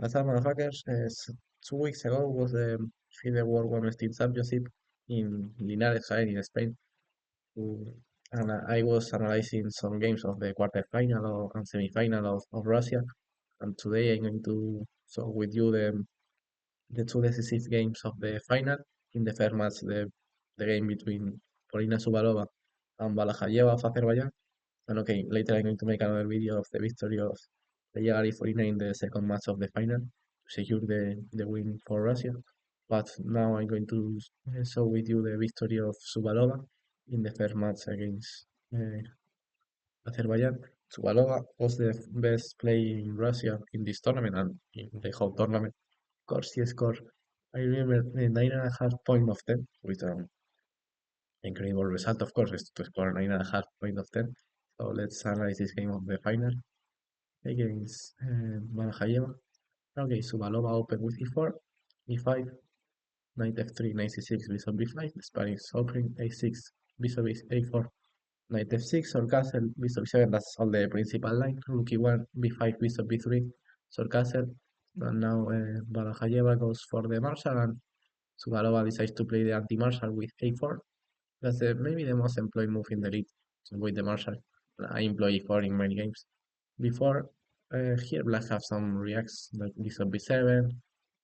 What's up, motherfuckers? 2 weeks ago was the FIDE World Women's Team Championship in Linares, Jaén, in Spain. Mm, And I was analyzing some games of the quarterfinal and semifinal of Russia. And today I'm going to show with you the two decisive games of the final. In the first match, the game between Polina Shuvalova and Balahayeva of Azerbaijan. And okay, later I'm going to make another video of the victory of the Yagari 49 in the second match of the final to secure the win for Russia. But now I'm going to show with you the victory of Subalova in the first match against uh, Azerbaijan. Subalova was the best player in Russia in this tournament and in the whole tournament. Of course, she scored, I remember, 9.5 points of 10, with an incredible result, of course, is to score 9.5 points of 10. So let's analyze this game of the final against Balahayeva. Okay, Subalova opened with e4, e5, knight f3, knight c6, bishop b5, Spanish opening a6, bishop a4, knight f6, or castle, bishop b7, that's all the principal line, rook e1, b5, bishop b3, so castle, and now Balahayeva goes for the marshal, and Subalova decides to play the anti-marshal with a4. That's maybe the most employed move in the league, with the marshal. I employ e4 in many games. Before here black have some reacts like bishop b7,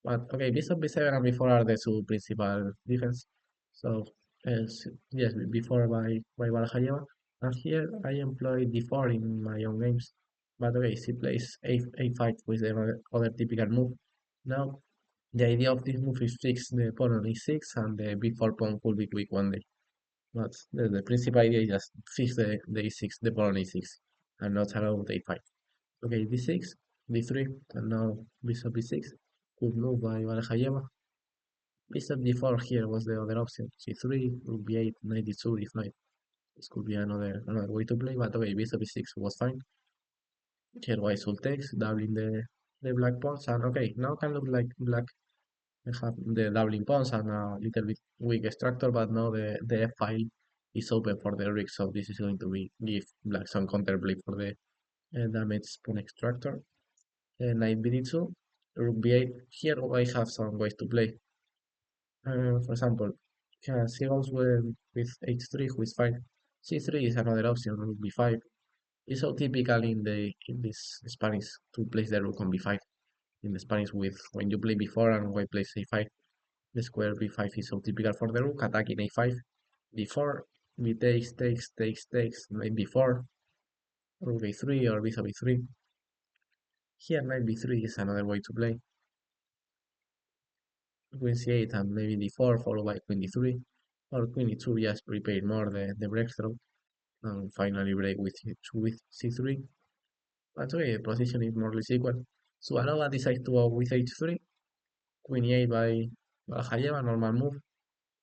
but okay, bishop b7 and before are the two principal defense. So yes, before by Balahayeva, and here I employ d4 in my own games. But okay, she plays a5 with the other typical move. Now the idea of this move is fix the pawn on e6 and the b4 pawn could be quick one day. But the principal idea is just fix the e6, the pawn on e6, and not allow the a5. Okay, d6, d3, and now bishop b6. Good move by Balahayeva. Bishop d4 here was the other option. c3, rook b8, knight d2, d5. This could be another way to play, but okay, bishop b6 was fine. Here white should takes, doubling the black pawns, and okay, now can look like black have the doubling pawns and a little bit weak structure, but now the f file is open for the rig, so this is going to be give black some counterplay for the damage pawn extractor. Knight bd2, rook b8. Here I have some ways to play. For example, she goes with h3, who is fine. c3 is another option. Rook b5. It's so typical in this Spanish to place the rook on b5. In the Spanish, with when you play b4 and white plays a5, the square b5 is so typical for the rook. Attacking a5, b4, b takes, knight b4, rook a3 or bishop b3. Here knight b3 is another way to play. Queen c8 and maybe d4 followed by queen d3, or queen e2 just prepare more the breakthrough and finally break with c3. But okay, the position is more or less equal. So Alaba decides to go with h3, queen e8 by Balahayeva, normal move.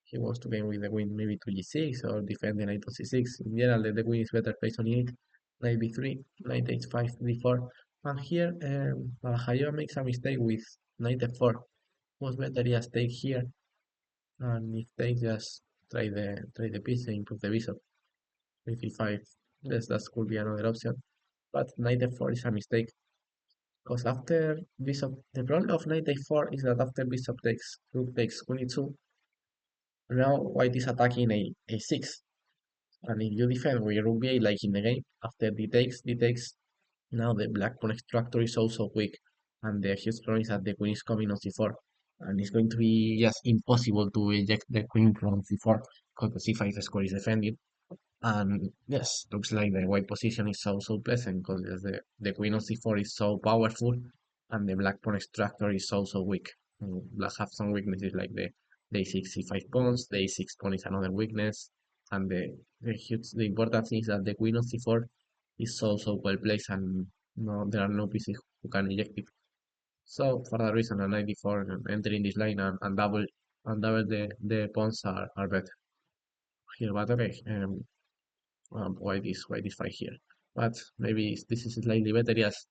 He wants to game with the queen maybe to g6 or defend the knight to c6. In general, the queen is better placed on e8, knight b3, knight h5, d4. And here Balahayeva makes a mistake with knight f4. Was better just take here, and if they just try the piece and improve the bishop with e5. Yes, that could be another option. But knight f4 is a mistake. Because after bishop, the problem of knight a4 is that after bishop takes, rook takes queen e2, now white is attacking a6. And if you defend with rook b8 like in the game, after d takes, now the black pawn extractor is also weak. And the huge problem is that the queen is coming on c4. And it's going to be just impossible to eject the queen from c4 because the c5 square is defended. And yes, looks like the white position is so pleasant because the queen on c4 is so powerful and the black pawn extractor is so weak. Black have some weaknesses like the a6 c5 pawns, the a6 pawn is another weakness, and the important thing is that the queen on c4 is so well placed and no there are no pieces who can eject it. So for that reason, a knight d4 entering this line and double the pawns are better here. But okay, why this fight here? But maybe this is slightly better, yes,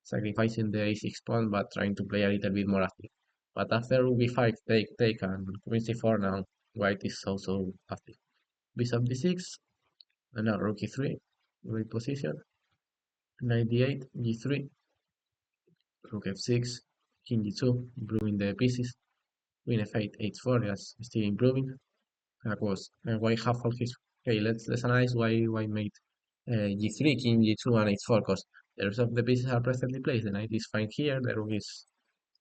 sacrificing the a6 pawn, but trying to play a little bit more active. But after rook b5, take, and queen c4 now, white is also active. Bishop d6, and now rook e3, great position. Knight d8, g3, rook f6. king g2, improving the pieces. Queen f8, h4, just still improving. That was why half of his. Okay, let's analyze why made g3, king g2, and h4, because the rest of the pieces are perfectly placed. The knight is fine here, the rook is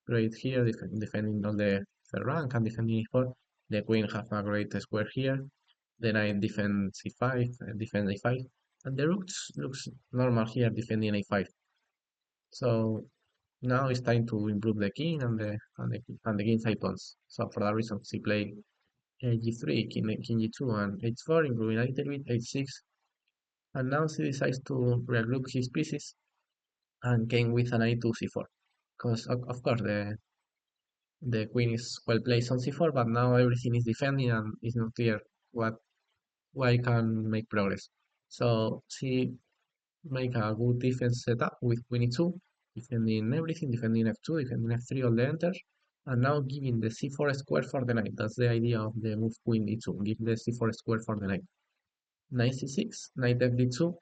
great here, defending all the third rank and defending e4. The queen have a great square here. The knight defends e5, defends a5, and the rook looks normal here, defending a5. So now it's time to improve the king and the king side pawns. So for that reason, she played g3, king g2, and h4, improving a little bit, h6, and now she decides to regroup his pieces and came with an knight to c4. Because of course the queen is well placed on c4, but now everything is defending and it's not clear what why can make progress. So she make a good defense setup with queen e2, defending everything, defending f2, defending f3, all the enters, and now giving the c4 square for the knight. That's the idea of the move queen e2, give the c4 square for the knight. Knight c6, knight fd2,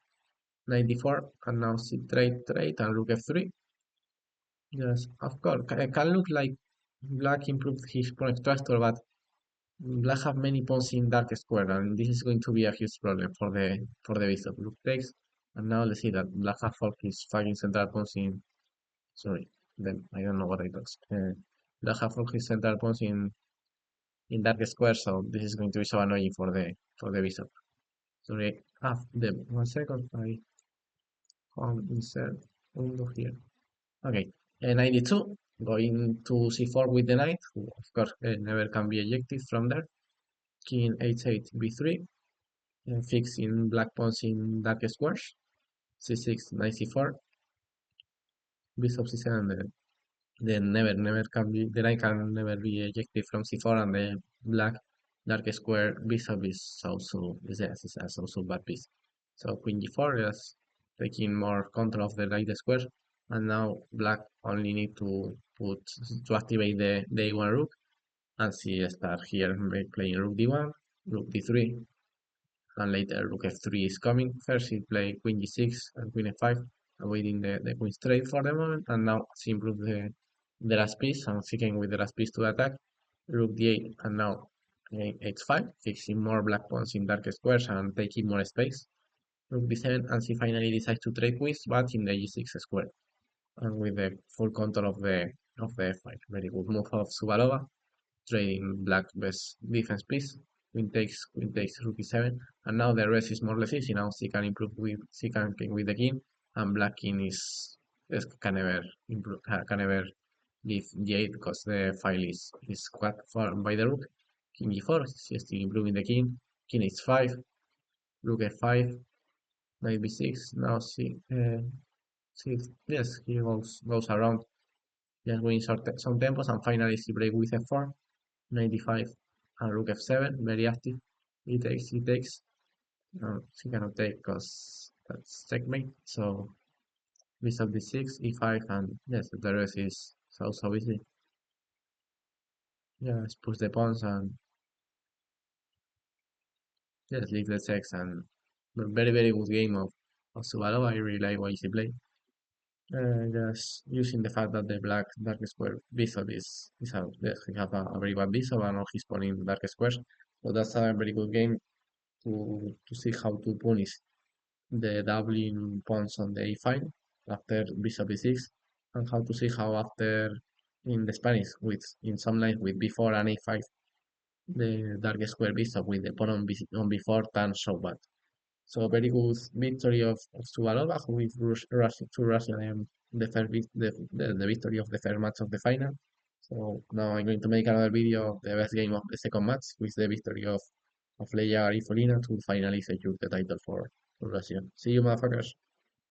knight d4, and now c trade, and rook f3. Yes, of course, it can look like black improved his pawn extractor, but black have many pawns in dark square, and this is going to be a huge problem for the bishop. Rook takes, and now let's see that black have all his fucking central pawns in. Sorry, then I don't know what I touched. Black have all his central pawns in dark square, so this is going to be so annoying for the bishop. Sorry, the 1 second I come insert window here. Okay, 92 going to c4 with the knight, who of course never can be ejected from there. King h8 b3, fixing black pawns in dark squares. c6 knight c4, bishop c7. Then never can be the knight can never be ejected from c4, and the black dark square bishop is also is also bad piece. So queen g4 is taking more control of the light square, and now black only need to activate the a1 rook, and she start here playing rook d1, rook d3, and later rook f3 is coming. First she play queen g6 and queen f5, avoiding the queen straight for the moment, and now she improved the last piece, and she came with the last piece to attack. Rook d8, and now h5, fixing more black pawns in dark squares and taking more space. Rook d7, and she finally decides to trade with, but in the g6 square, and with the full control of the f5. Very good move of Shuvalova, trading black best defense piece. Queen takes rook e7, and now the rest is more or less easy. Now she can improve she can king with the king, and black king can never improve, can never leave g8 because the file is cut for by the rook. King e4, she's still improving the king. King h5, rook f5, knight b6. Now yes, he goes around, just winning some tempos, and finally she break with f4, 95, and rook f7, very active. He takes. No, she cannot take because that's checkmate. So bishop d6, e5, and yes, the rest is so easy. Just push the pawns and just leave the checks, and very good game of Shuvalova. I really like what she play. Just using the fact that the black dark square bishop is out. Yes, he have a very bad bishop, and all his pawn in dark squares. So that's a very good game to see how to punish the doubling pawns on the a5 after bishop e6, and how to see how after in the Spanish with in some lines with b4 and a5 the dark square bishop with the pawn on b4 turns so bad. So very good victory of Shuvalova, who is to Russia the first the victory of the first match of the final. So now I'm going to make another video of the best game of the second match with the victory of Leia Polina to finally secure the title for Russia. See you, motherfuckers.